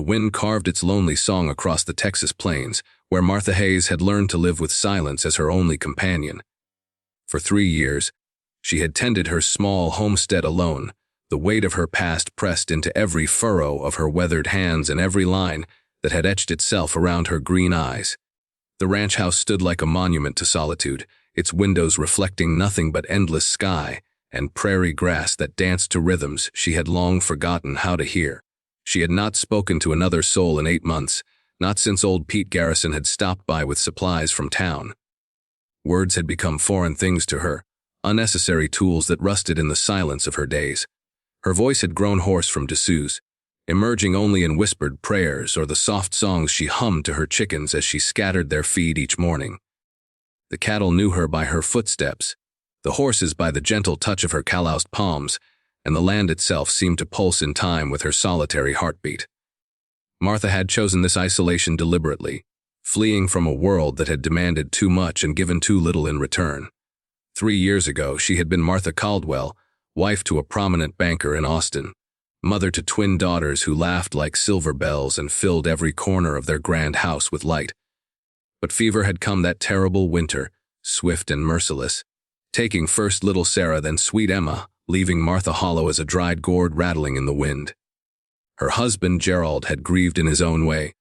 wind carved its lonely song across the Texas plains, where Martha Hayes had learned to live with silence as her only companion. For 3 years, she had tended her small homestead alone, the weight of her past pressed into every furrow of her weathered hands and every line that had etched itself around her green eyes. The ranch house stood like a monument to solitude, its windows reflecting nothing but endless sky and prairie grass that danced to rhythms she had long forgotten how to hear. She had not spoken to another soul in 8 months, not since old Pete Garrison had stopped by with supplies from town. Words had become foreign things to her, unnecessary tools that rusted in the silence of her days. Her voice had grown hoarse from disuse, emerging only in whispered prayers or the soft songs she hummed to her chickens as she scattered their feed each morning. The cattle knew her by her footsteps, the horses by the gentle touch of her calloused palms, and the land itself seemed to pulse in time with her solitary heartbeat. Martha had chosen this isolation deliberately, fleeing from a world that had demanded too much and given too little in return. 3 years ago, she had been Martha Caldwell, wife to a prominent banker in Austin, mother to twin daughters who laughed like silver bells and filled every corner of their grand house with light. But fever had come that terrible winter, swift and merciless, taking first little Sarah, then sweet Emma, leaving Martha hollow as a dried gourd rattling in the wind. Her husband, Gerald, had grieved in his own way,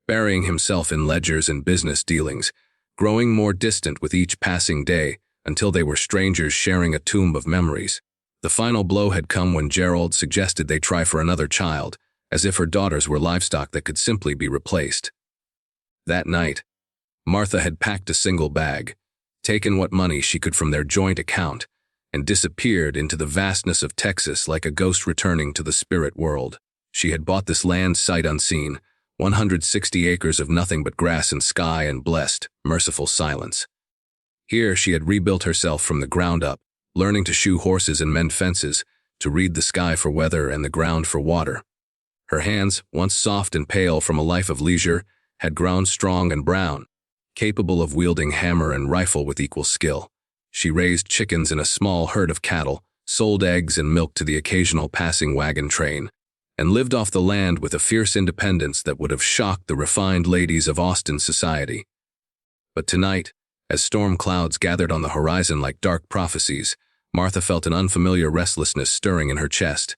burying himself in ledgers and business dealings, growing more distant with each passing day until they were strangers sharing a tomb of memories. The final blow had come when Gerald suggested they try for another child, as if her daughters were livestock that could simply be replaced. That night, Martha had packed a single bag, taken what money she could from their joint account, and disappeared into the vastness of Texas like a ghost returning to the spirit world. She had bought this land sight unseen, 160 acres of nothing but grass and sky and blessed, merciful silence. Here she had rebuilt herself from the ground up, learning to shoe horses and mend fences, to read the sky for weather and the ground for water. Her hands, once soft and pale from a life of leisure, had grown strong and brown, capable of wielding hammer and rifle with equal skill. She raised chickens in a small herd of cattle, sold eggs and milk to the occasional passing wagon train, and lived off the land with a fierce independence that would have shocked the refined ladies of Austin society. But tonight, as storm clouds gathered on the horizon like dark prophecies, Martha felt an unfamiliar restlessness stirring in her chest.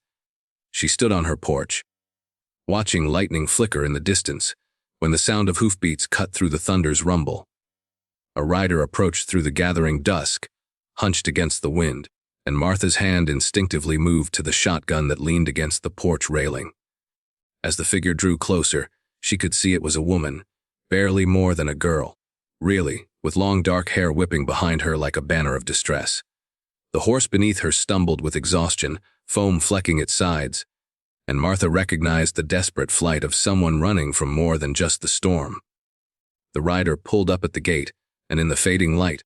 She stood on her porch, watching lightning flicker in the distance, when the sound of hoofbeats cut through the thunder's rumble. A rider approached through the gathering dusk, hunched against the wind, and Martha's hand instinctively moved to the shotgun that leaned against the porch railing. As the figure drew closer, she could see it was a woman, barely more than a girl, really, with long dark hair whipping behind her like a banner of distress. The horse beneath her stumbled with exhaustion, foam flecking its sides, and Martha recognized the desperate flight of someone running from more than just the storm. The rider pulled up at the gate, and in the fading light,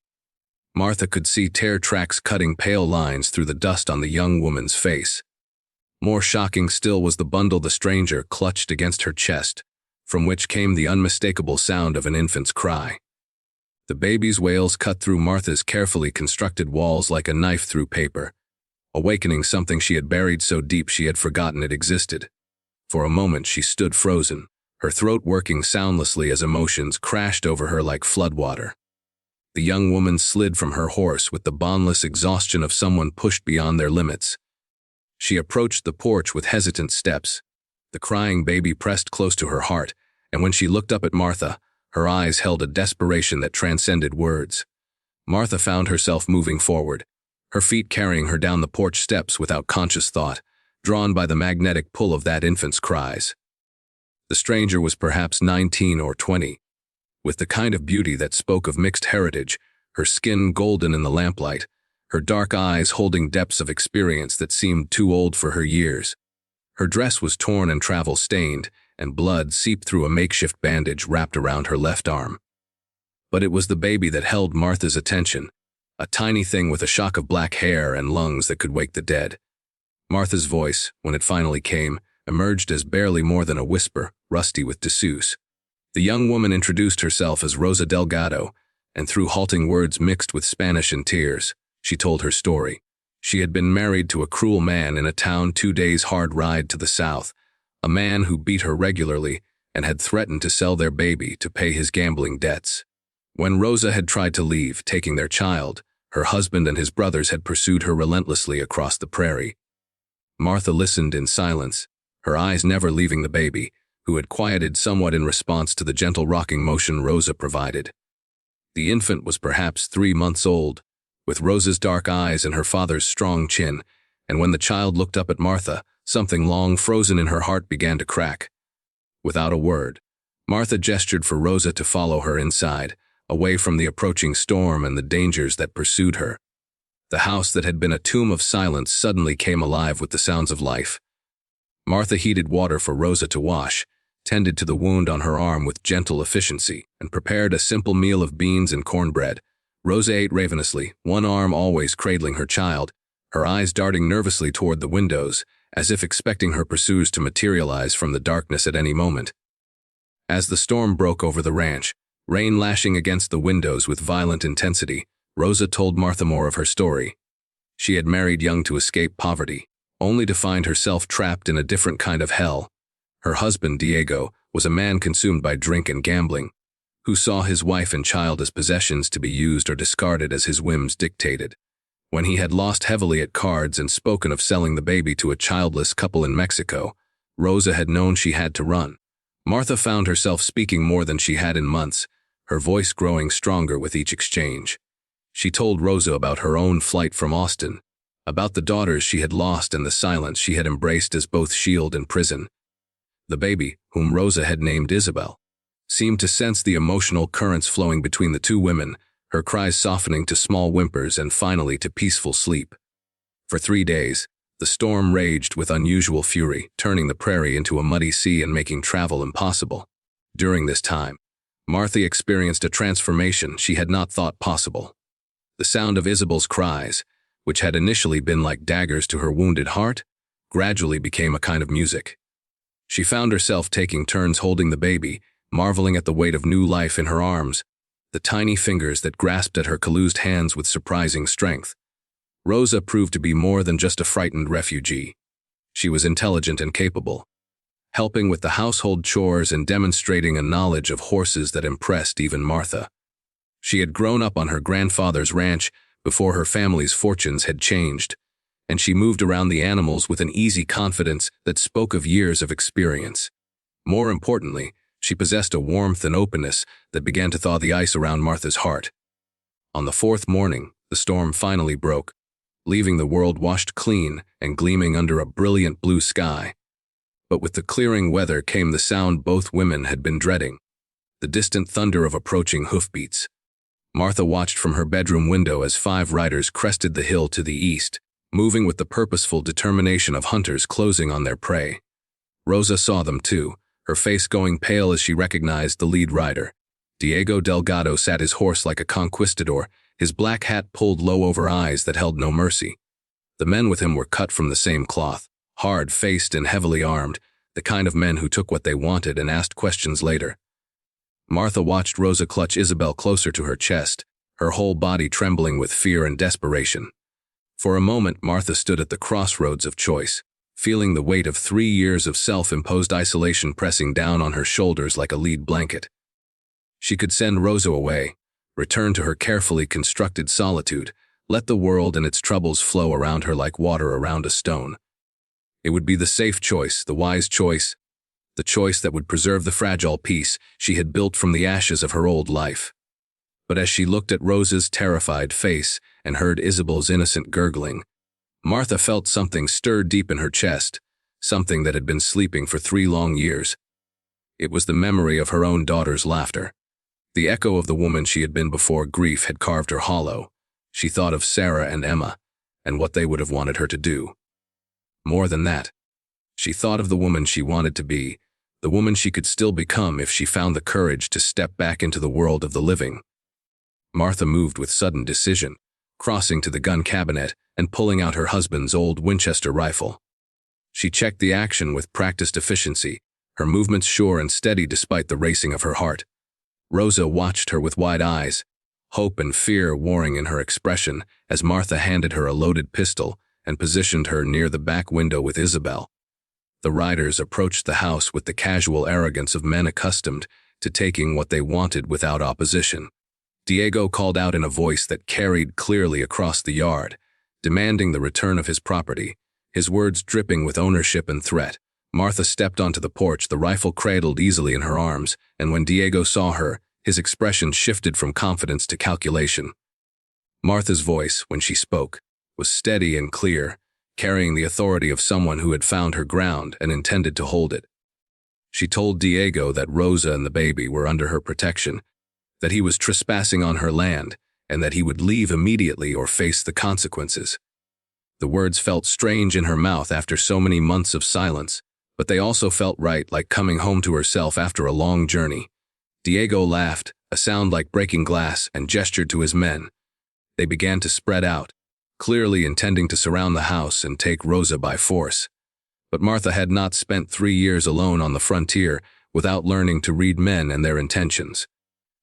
Martha could see tear tracks cutting pale lines through the dust on the young woman's face. More shocking still was the bundle the stranger clutched against her chest, from which came the unmistakable sound of an infant's cry. The baby's wails cut through Martha's carefully constructed walls like a knife through paper, awakening something she had buried so deep she had forgotten it existed. For a moment she stood frozen, her throat working soundlessly as emotions crashed over her like floodwater. The young woman slid from her horse with the bondless exhaustion of someone pushed beyond their limits. She approached the porch with hesitant steps, the crying baby pressed close to her heart, and when she looked up at Martha, her eyes held a desperation that transcended words. Martha found herself moving forward, her feet carrying her down the porch steps without conscious thought, drawn by the magnetic pull of that infant's cries. The stranger was perhaps 19 or 20, with the kind of beauty that spoke of mixed heritage, her skin golden in the lamplight, her dark eyes holding depths of experience that seemed too old for her years. Her dress was torn and travel-stained, and blood seeped through a makeshift bandage wrapped around her left arm. But it was the baby that held Martha's attention, a tiny thing with a shock of black hair and lungs that could wake the dead. Martha's voice, when it finally came, emerged as barely more than a whisper, rusty with disuse. The young woman introduced herself as Rosa Delgado, and through halting words mixed with Spanish and tears, she told her story. She had been married to a cruel man in a town 2 days' hard ride to the south, a man who beat her regularly and had threatened to sell their baby to pay his gambling debts. When Rosa had tried to leave, taking their child, her husband and his brothers had pursued her relentlessly across the prairie. Martha listened in silence, her eyes never leaving the baby, who had quieted somewhat in response to the gentle rocking motion Rosa provided. The infant was perhaps 3 months old, with Rosa's dark eyes and her father's strong chin, and when the child looked up at Martha, something long frozen in her heart began to crack. Without a word, Martha gestured for Rosa to follow her inside, away from the approaching storm and the dangers that pursued her. The house that had been a tomb of silence suddenly came alive with the sounds of life. Martha heated water for Rosa to wash, tended to the wound on her arm with gentle efficiency, and prepared a simple meal of beans and cornbread. Rosa ate ravenously, one arm always cradling her child, her eyes darting nervously toward the windows, as if expecting her pursuers to materialize from the darkness at any moment. As the storm broke over the ranch, rain lashing against the windows with violent intensity, Rosa told Martha more of her story. She had married young to escape poverty, only to find herself trapped in a different kind of hell. Her husband, Diego, was a man consumed by drink and gambling, who saw his wife and child as possessions to be used or discarded as his whims dictated. When he had lost heavily at cards and spoken of selling the baby to a childless couple in Mexico, Rosa had known she had to run. Martha found herself speaking more than she had in months, her voice growing stronger with each exchange. She told Rosa about her own flight from Austin, about the daughters she had lost and the silence she had embraced as both shield and prison. The baby, whom Rosa had named Isabel, seemed to sense the emotional currents flowing between the two women, her cries softening to small whimpers and finally to peaceful sleep. For 3 days, the storm raged with unusual fury, turning the prairie into a muddy sea and making travel impossible. During this time, Martha experienced a transformation she had not thought possible. The sound of Isabel's cries, which had initially been like daggers to her wounded heart, gradually became a kind of music. She found herself taking turns holding the baby, marveling at the weight of new life in her arms, the tiny fingers that grasped at her calloused hands with surprising strength. Rosa proved to be more than just a frightened refugee. She was intelligent and capable, helping with the household chores and demonstrating a knowledge of horses that impressed even Martha. She had grown up on her grandfather's ranch before her family's fortunes had changed, and she moved around the animals with an easy confidence that spoke of years of experience. More importantly, she possessed a warmth and openness that began to thaw the ice around Martha's heart. On the 4th morning, the storm finally broke, leaving the world washed clean and gleaming under a brilliant blue sky. But with the clearing weather came the sound both women had been dreading, the distant thunder of approaching hoofbeats. Martha watched from her bedroom window as 5 riders crested the hill to the east, moving with the purposeful determination of hunters closing on their prey. Rosa saw them too, her face going pale as she recognized the lead rider. Diego Delgado sat his horse like a conquistador, his black hat pulled low over eyes that held no mercy. The men with him were cut from the same cloth, hard-faced and heavily armed, the kind of men who took what they wanted and asked questions later. Martha watched Rosa clutch Isabel closer to her chest, her whole body trembling with fear and desperation. For a moment, Martha stood at the crossroads of choice, feeling the weight of 3 years of self-imposed isolation pressing down on her shoulders like a lead blanket. She could send Rosa away, return to her carefully constructed solitude, let the world and its troubles flow around her like water around a stone. It would be the safe choice, the wise choice, the choice that would preserve the fragile peace she had built from the ashes of her old life. But as she looked at Rosa's terrified face and heard Isabel's innocent gurgling, Martha felt something stir deep in her chest, something that had been sleeping for 3 long years. It was the memory of her own daughter's laughter. The echo of the woman she had been before grief had carved her hollow. She thought of Sarah and Emma, and what they would have wanted her to do. More than that, she thought of the woman she wanted to be, the woman she could still become if she found the courage to step back into the world of the living. Martha moved with sudden decision, crossing to the gun cabinet and pulling out her husband's old Winchester rifle. She checked the action with practiced efficiency, her movements sure and steady despite the racing of her heart. Rosa watched her with wide eyes, hope and fear warring in her expression as Martha handed her a loaded pistol and positioned her near the back window with Isabel. The riders approached the house with the casual arrogance of men accustomed to taking what they wanted without opposition. Diego called out in a voice that carried clearly across the yard, demanding the return of his property, his words dripping with ownership and threat. Martha stepped onto the porch, the rifle cradled easily in her arms, and when Diego saw her, his expression shifted from confidence to calculation. Martha's voice, when she spoke, was steady and clear, carrying the authority of someone who had found her ground and intended to hold it. She told Diego that Rosa and the baby were under her protection, that he was trespassing on her land, and that he would leave immediately or face the consequences. The words felt strange in her mouth after so many months of silence, but they also felt right, like coming home to herself after a long journey. Diego laughed, a sound like breaking glass, and gestured to his men. They began to spread out, clearly intending to surround the house and take Rosa by force. But Martha had not spent 3 years alone on the frontier without learning to read men and their intentions.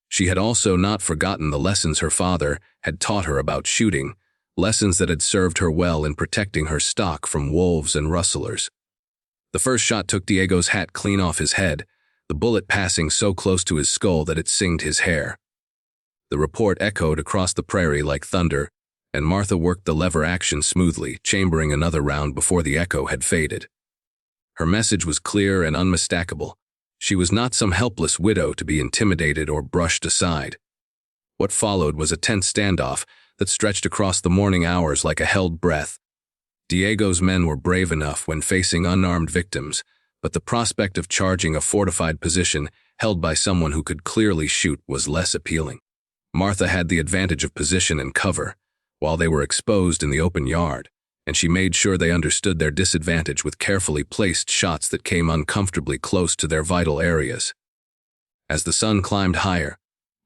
She had also not forgotten the lessons her father had taught her about shooting, lessons that had served her well in protecting her stock from wolves and rustlers. The first shot took Diego's hat clean off his head, the bullet passing so close to his skull that it singed his hair. The report echoed across the prairie like thunder, and Martha worked the lever action smoothly, chambering another round before the echo had faded. Her message was clear and unmistakable. She was not some helpless widow to be intimidated or brushed aside. What followed was a tense standoff that stretched across the morning hours like a held breath. Diego's men were brave enough when facing unarmed victims, but the prospect of charging a fortified position held by someone who could clearly shoot was less appealing. Martha had the advantage of position and cover, while they were exposed in the open yard, and she made sure they understood their disadvantage with carefully placed shots that came uncomfortably close to their vital areas. As the sun climbed higher,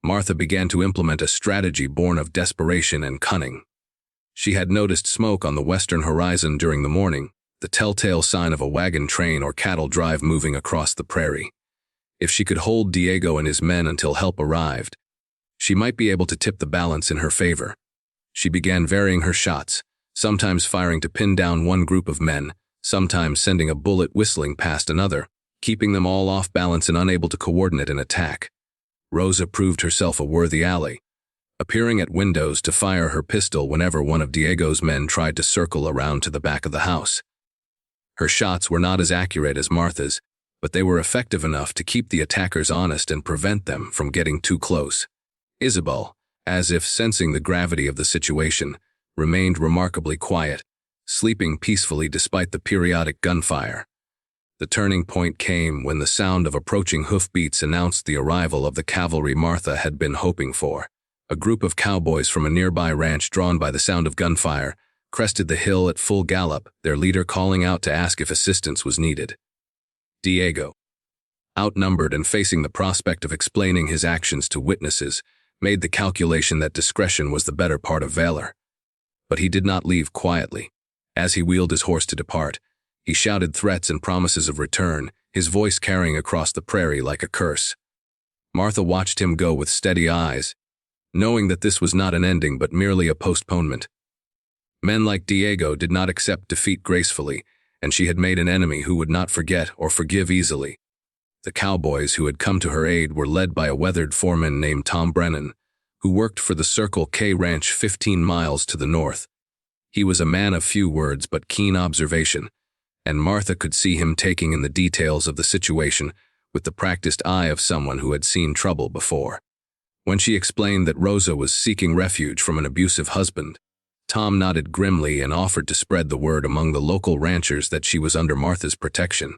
Martha began to implement a strategy born of desperation and cunning. She had noticed smoke on the western horizon during the morning, the telltale sign of a wagon train or cattle drive moving across the prairie. If she could hold Diego and his men until help arrived, she might be able to tip the balance in her favor. She began varying her shots, sometimes firing to pin down one group of men, sometimes sending a bullet whistling past another, keeping them all off balance and unable to coordinate an attack. Rosa proved herself a worthy ally, appearing at windows to fire her pistol whenever one of Diego's men tried to circle around to the back of the house. Her shots were not as accurate as Martha's, but they were effective enough to keep the attackers honest and prevent them from getting too close. Isabel, as if sensing the gravity of the situation, remained remarkably quiet, sleeping peacefully despite the periodic gunfire. The turning point came when the sound of approaching hoofbeats announced the arrival of the cavalry Martha had been hoping for. A group of cowboys from a nearby ranch, drawn by the sound of gunfire, crested the hill at full gallop, their leader calling out to ask if assistance was needed. Diego, outnumbered and facing the prospect of explaining his actions to witnesses, made the calculation that discretion was the better part of valor. But he did not leave quietly. As he wheeled his horse to depart, he shouted threats and promises of return, his voice carrying across the prairie like a curse. Martha watched him go with steady eyes, knowing that this was not an ending but merely a postponement. Men like Diego did not accept defeat gracefully, and she had made an enemy who would not forget or forgive easily. The cowboys who had come to her aid were led by a weathered foreman named Tom Brennan, who worked for the Circle K Ranch 15 miles to the north. He was a man of few words but keen observation, and Martha could see him taking in the details of the situation with the practiced eye of someone who had seen trouble before. When she explained that Rosa was seeking refuge from an abusive husband, Tom nodded grimly and offered to spread the word among the local ranchers that she was under Martha's protection.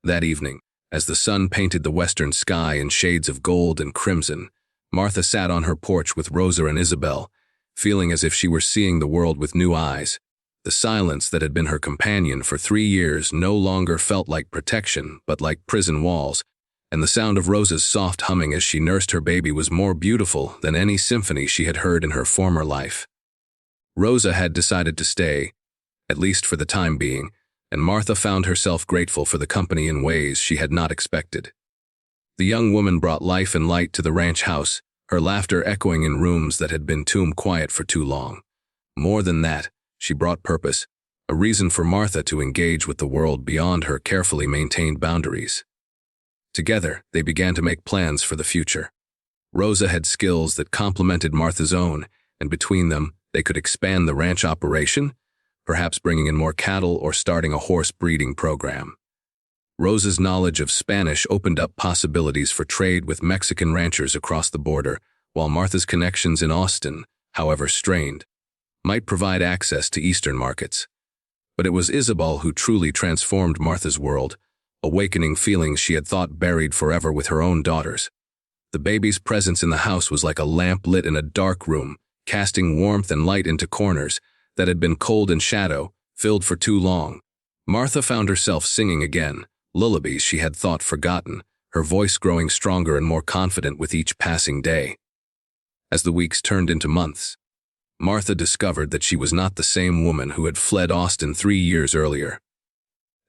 That evening, as the sun painted the western sky in shades of gold and crimson, Martha sat on her porch with Rosa and Isabel, feeling as if she were seeing the world with new eyes. The silence that had been her companion for 3 years no longer felt like protection, but like prison walls, and the sound of Rosa's soft humming as she nursed her baby was more beautiful than any symphony she had heard in her former life. Rosa had decided to stay, at least for the time being, and Martha found herself grateful for the company in ways she had not expected. The young woman brought life and light to the ranch house, her laughter echoing in rooms that had been tomb quiet for too long. More than that, she brought purpose, a reason for Martha to engage with the world beyond her carefully maintained boundaries. Together, they began to make plans for the future. Rosa had skills that complemented Martha's own, and between them, they could expand the ranch operation, perhaps bringing in more cattle or starting a horse breeding program. Rosa's knowledge of Spanish opened up possibilities for trade with Mexican ranchers across the border, while Martha's connections in Austin, however strained, might provide access to Eastern markets. But it was Isabel who truly transformed Martha's world, awakening feelings she had thought buried forever with her own daughters. The baby's presence in the house was like a lamp lit in a dark room, casting warmth and light into corners that had been cold and shadow, filled for too long. Martha found herself singing again, lullabies she had thought forgotten, her voice growing stronger and more confident with each passing day. As the weeks turned into months, Martha discovered that she was not the same woman who had fled Austin 3 years earlier.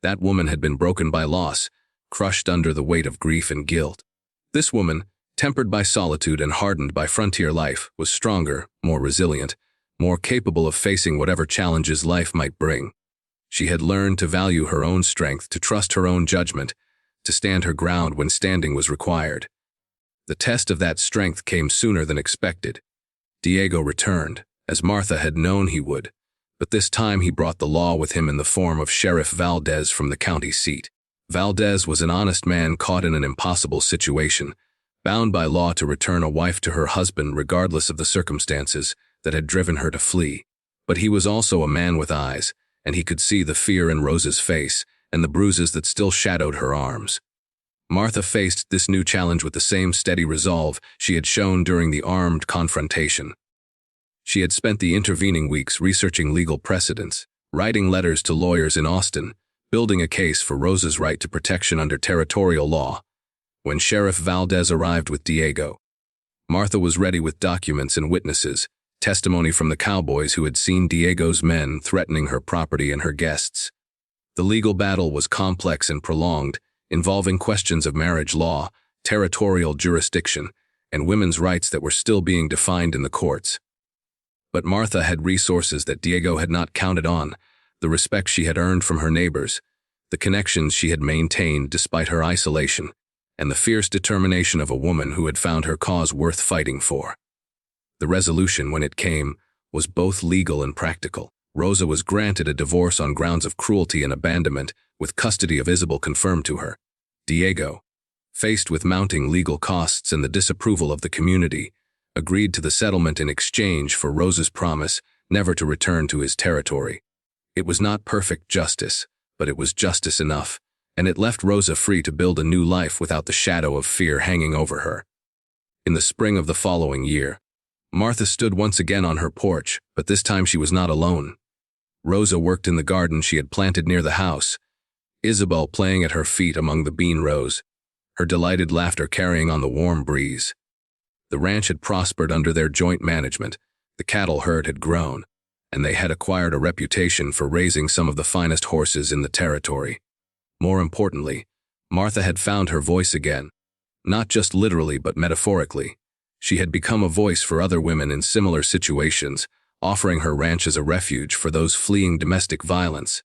That woman had been broken by loss, crushed under the weight of grief and guilt. This woman, tempered by solitude and hardened by frontier life, was stronger, more resilient, more capable of facing whatever challenges life might bring. She had learned to value her own strength, to trust her own judgment, to stand her ground when standing was required. The test of that strength came sooner than expected. Diego returned, as Martha had known he would, but this time he brought the law with him in the form of Sheriff Valdez from the county seat. Valdez was an honest man caught in an impossible situation, bound by law to return a wife to her husband regardless of the circumstances that had driven her to flee. But he was also a man with eyes, and he could see the fear in Rosa's face and the bruises that still shadowed her arms. Martha faced this new challenge with the same steady resolve she had shown during the armed confrontation. She had spent the intervening weeks researching legal precedents, writing letters to lawyers in Austin, building a case for Rosa's right to protection under territorial law. When Sheriff Valdez arrived with Diego, Martha was ready with documents and witnesses, testimony from the cowboys who had seen Diego's men threatening her property and her guests. The legal battle was complex and prolonged, involving questions of marriage law, territorial jurisdiction, and women's rights that were still being defined in the courts. But Martha had resources that Diego had not counted on, the respect she had earned from her neighbors, the connections she had maintained despite her isolation, and the fierce determination of a woman who had found her cause worth fighting for. The resolution, when it came, was both legal and practical. Rosa was granted a divorce on grounds of cruelty and abandonment, with custody of Isabel confirmed to her. Diego, faced with mounting legal costs and the disapproval of the community, agreed to the settlement in exchange for Rosa's promise never to return to his territory. It was not perfect justice, but it was justice enough, and it left Rosa free to build a new life without the shadow of fear hanging over her. In the spring of the following year, Martha stood once again on her porch, but this time she was not alone. Rosa worked in the garden she had planted near the house, Isabel playing at her feet among the bean rows, her delighted laughter carrying on the warm breeze. The ranch had prospered under their joint management, the cattle herd had grown, and they had acquired a reputation for raising some of the finest horses in the territory. More importantly, Martha had found her voice again, not just literally but metaphorically. She had become a voice for other women in similar situations, offering her ranch as a refuge for those fleeing domestic violence,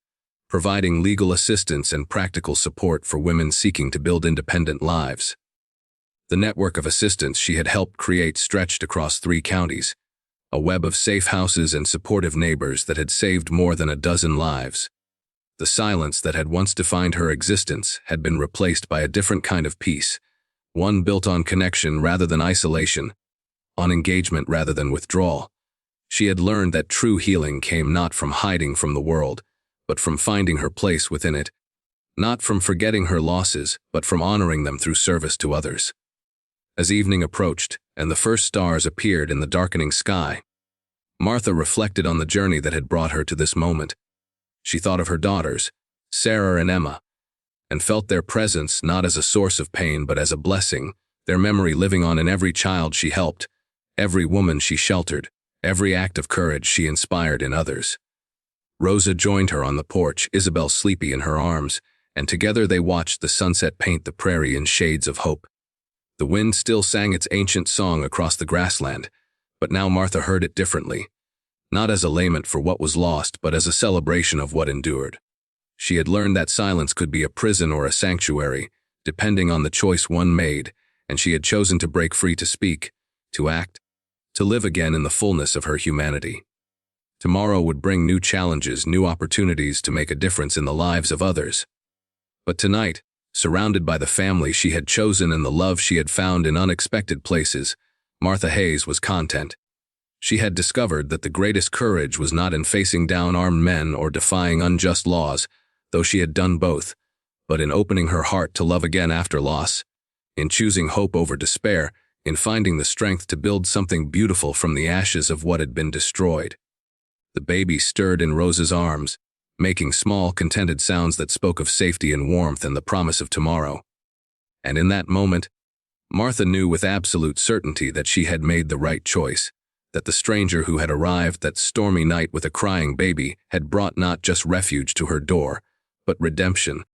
providing legal assistance and practical support for women seeking to build independent lives. The network of assistance she had helped create stretched across 3 counties, a web of safe houses and supportive neighbors that had saved more than a dozen lives. The silence that had once defined her existence had been replaced by a different kind of peace, one built on connection rather than isolation, on engagement rather than withdrawal. She had learned that true healing came not from hiding from the world, but from finding her place within it, not from forgetting her losses, but from honoring them through service to others. As evening approached and the first stars appeared in the darkening sky, Martha reflected on the journey that had brought her to this moment. She thought of her daughters, Sarah and Emma, and felt their presence not as a source of pain but as a blessing, their memory living on in every child she helped, every woman she sheltered, every act of courage she inspired in others. Rosa joined her on the porch, Isabel sleepy in her arms, and together they watched the sunset paint the prairie in shades of hope. The wind still sang its ancient song across the grassland, but now Martha heard it differently. not as a lament for what was lost, but as a celebration of what endured. She had learned that silence could be a prison or a sanctuary, depending on the choice one made, and she had chosen to break free to speak, to act, to live again in the fullness of her humanity. Tomorrow would bring new challenges, new opportunities to make a difference in the lives of others. But tonight, surrounded by the family she had chosen and the love she had found in unexpected places, Martha Hayes was content. She had discovered that the greatest courage was not in facing down armed men or defying unjust laws, though she had done both, but in opening her heart to love again after loss, in choosing hope over despair, in finding the strength to build something beautiful from the ashes of what had been destroyed. The baby stirred in Rose's arms, making small, contented sounds that spoke of safety and warmth and the promise of tomorrow. And in that moment, Martha knew with absolute certainty that she had made the right choice, that the stranger who had arrived that stormy night with a crying baby had brought not just refuge to her door, but redemption,